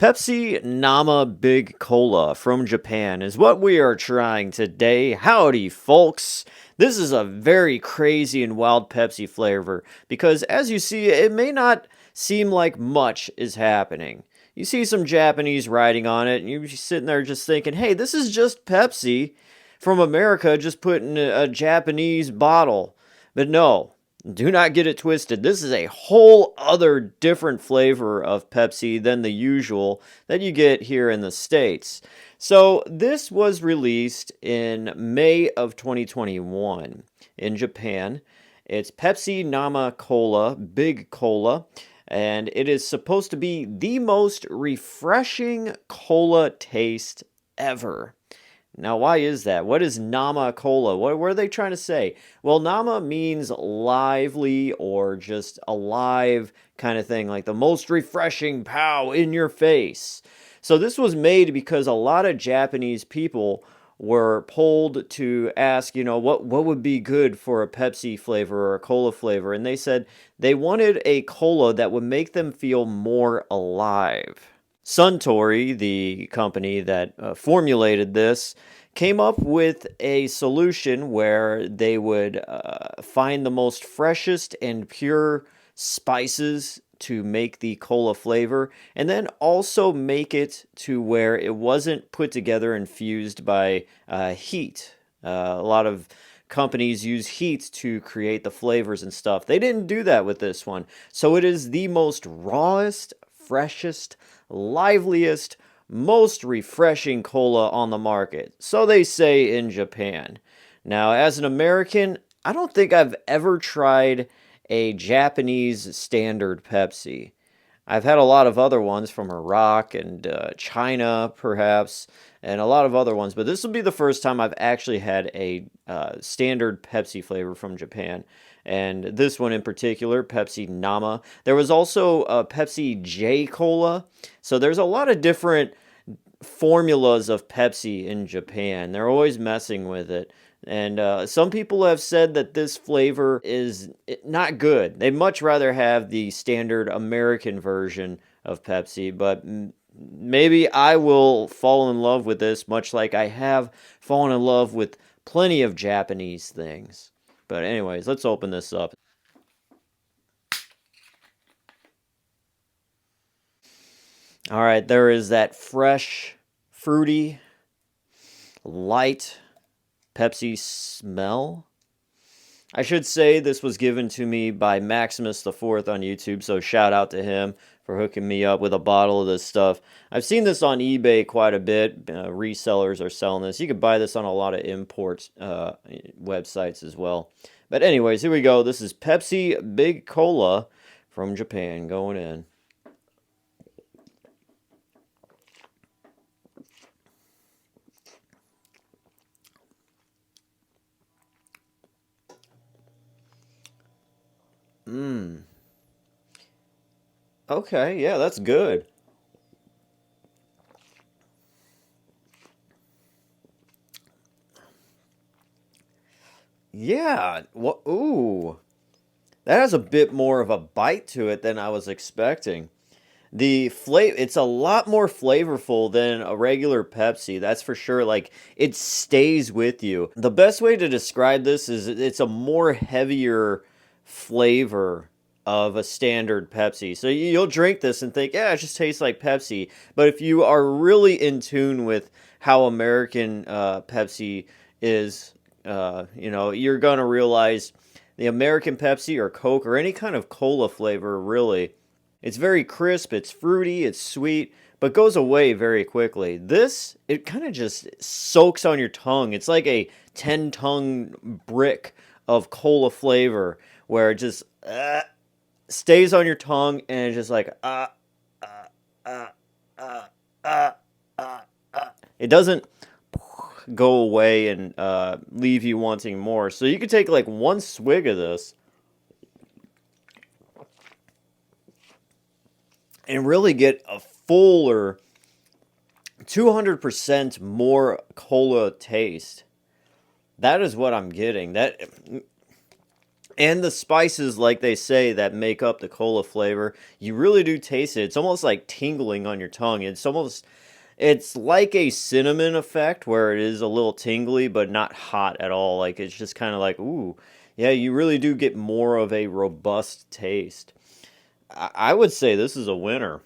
Pepsi Nama Big Cola from Japan is what we are trying today. Howdy, folks. This is a very crazy and wild Pepsi flavor because, as you see, it may not seem like much is happening. You see some Japanese writing on it, and you're sitting there just thinking, hey, this is just Pepsi from America just put in a Japanese bottle. But no, do not get it twisted. This is a whole other different flavor of Pepsi than the usual that you get here in the States. So this was released in May of 2021 in Japan. It's Pepsi Nama Cola, Big Cola, and it is supposed to be the most refreshing cola taste ever. Now, why is that? What is Nama Cola? What are they trying to say? Well, Nama means lively or just alive kind of thing, like the most refreshing pow in your face. So this was made because a lot of Japanese people were polled to ask, what would be good for a Pepsi flavor or a cola flavor, and they said they wanted a cola that would make them feel more alive. Suntory, the company that formulated this, came up with a solution where they would find the most freshest and pure spices to make the cola flavor, and then also make it to where it wasn't put together and fused by heat. A lot of companies use heat to create the flavors and stuff. They didn't do that with this one. So it is the most rawest, freshest, liveliest, most refreshing cola on the market. So they say in Japan. Now, as an American, I don't think I've ever tried a Japanese standard Pepsi. I've had a lot of other ones from Iraq and China, perhaps, and a lot of other ones, but this will be the first time I've actually had a standard Pepsi flavor from Japan. And this one in particular, Pepsi Nama. There was also a Pepsi J Cola. So there's a lot of different formulas of Pepsi in Japan. They're always messing with it. And some people have said that this flavor is not good. They'd much rather have the standard American version of Pepsi, but maybe I will fall in love with this, much like I have fallen in love with plenty of Japanese things. But anyways, let's open this up. All right, there is that fresh, fruity, light Pepsi smell. I should say this was given to me by Maximus the Fourth on YouTube, so shout out to him for hooking me up with a bottle of this stuff. I've seen this on eBay quite a bit. Resellers are selling this. You could buy this on a lot of import websites as well. But anyways, here we go. This is Pepsi Big Cola from Japan going in. Mmm. Okay, yeah, that's good. Yeah. What? Ooh, that has a bit more of a bite to it than I was expecting. The flavor, it's a lot more flavorful than a regular Pepsi, that's for sure. Like, it stays with you. The best way to describe this is it's a more heavier flavor of a standard Pepsi. So you'll drink this and think, yeah, it just tastes like Pepsi. But if you are really in tune with how American Pepsi is, you're going to realize the American Pepsi or Coke or any kind of cola flavor, really, it's very crisp, it's fruity, it's sweet, but goes away very quickly. This, it kind of just soaks on your tongue. It's like a 10-tongue brick of cola flavor where it just stays on your tongue and it's just like uh, uh, uh, it doesn't go away and leave you wanting more. So you could take like one swig of this and really get a fuller 200% more cola taste. That is what I'm getting. That And the spices, like they say, that make up the cola flavor, you really do taste it. It's almost like tingling on your tongue. It's like a cinnamon effect where it is a little tingly, but not hot at all. Like it's just kind of like, ooh, yeah, you really do get more of a robust taste. I would say this is a winner.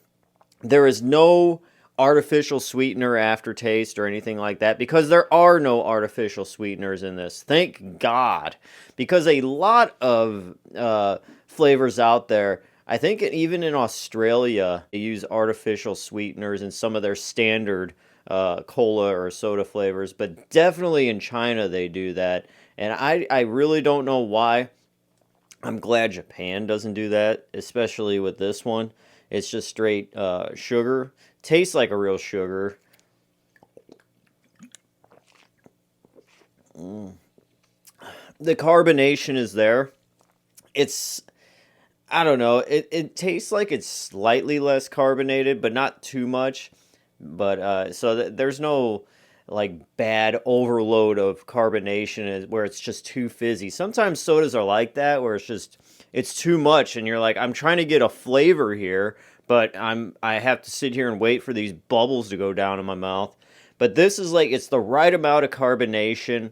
There is no artificial sweetener aftertaste or anything like that because there are no artificial sweeteners in this. Thank God. Because a lot of flavors out there, I think even in Australia, they use artificial sweeteners in some of their standard cola or soda flavors, but definitely in China they do that. And I really don't know why. I'm glad Japan doesn't do that, especially with this one. It's just straight sugar. Tastes like a real sugar. The carbonation is there. It's, I don't know, it tastes like it's slightly less carbonated, but not too much. But there's no like bad overload of carbonation where it's just too fizzy. Sometimes sodas are like that where it's too much and you're like I'm trying to get a flavor here, but I have to sit here and wait for these bubbles to go down in my mouth. But this is like it's the right amount of carbonation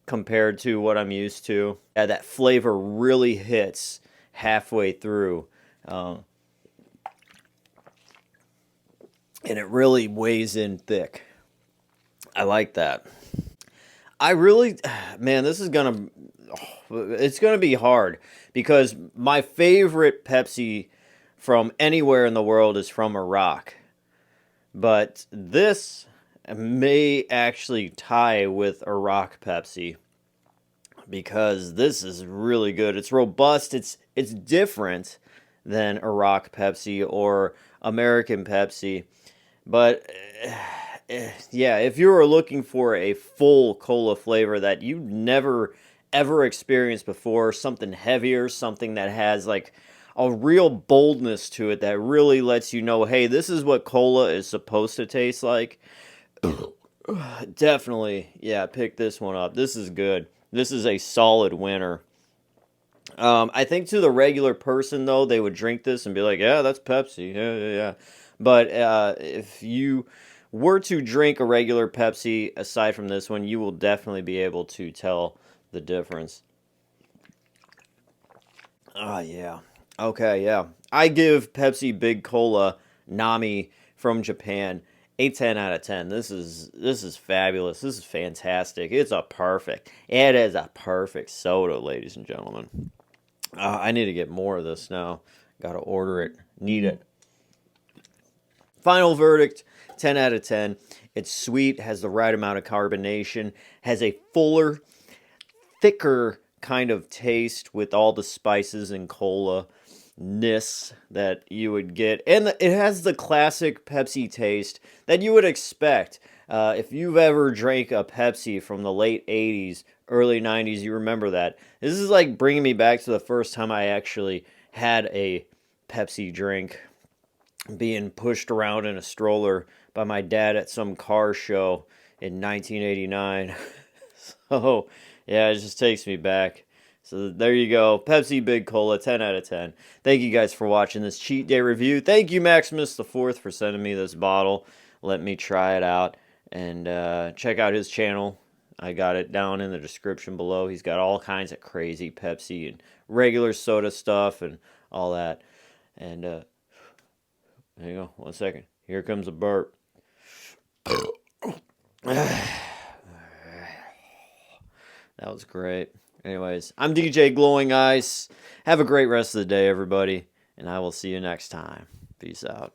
compared to what I'm used to. Yeah, that flavor really hits halfway through. Um, and it really weighs in thick. I like that. I really, man, it's gonna be hard because my favorite Pepsi from anywhere in the world is from Iraq. But this may actually tie with Iraq Pepsi because this is really good. It's robust. It's different than Iraq Pepsi or American Pepsi. But yeah, if you were looking for a full cola flavor that you never ever experienced before, something heavier, something that has like a real boldness to it that really lets you know, hey, this is what cola is supposed to taste like. Definitely, yeah, pick this one up. This is good. This is a solid winner. I think to the regular person though, they would drink this and be like, "Yeah, that's Pepsi." Yeah, yeah, yeah. But if you were to drink a regular Pepsi aside from this one, you will definitely be able to tell the difference. Ah, yeah. Okay, yeah. I give Pepsi Big Cola Nami from Japan a 10 out of 10. This is fabulous. This is fantastic. It is a perfect soda, ladies and gentlemen. I need to get more of this now. Got to order it. Need it. Final verdict 10 out of 10. It's sweet, has the right amount of carbonation, has a fuller, thicker kind of taste with all the spices and cola ness that you would get. And it has the classic Pepsi taste that you would expect. If you've ever drank a Pepsi from the late 80s, early 90s, you remember that. This is like bringing me back to the first time I actually had a Pepsi drink being pushed around in a stroller by my dad at some car show in 1989. So, yeah, it just takes me back. So there you go. Pepsi Big Cola, 10 out of 10. Thank you guys for watching this cheat day review. Thank you, Maximus the Fourth, for sending me this bottle. Let me try it out and check out his channel. I got it down in the description below. He's got all kinds of crazy Pepsi and regular soda stuff and all that. And there you go. 1 second. Here comes a burp. That was great. Anyways, I'm DJ Glowing Ice. Have a great rest of the day, everybody, and I will see you next time. Peace out.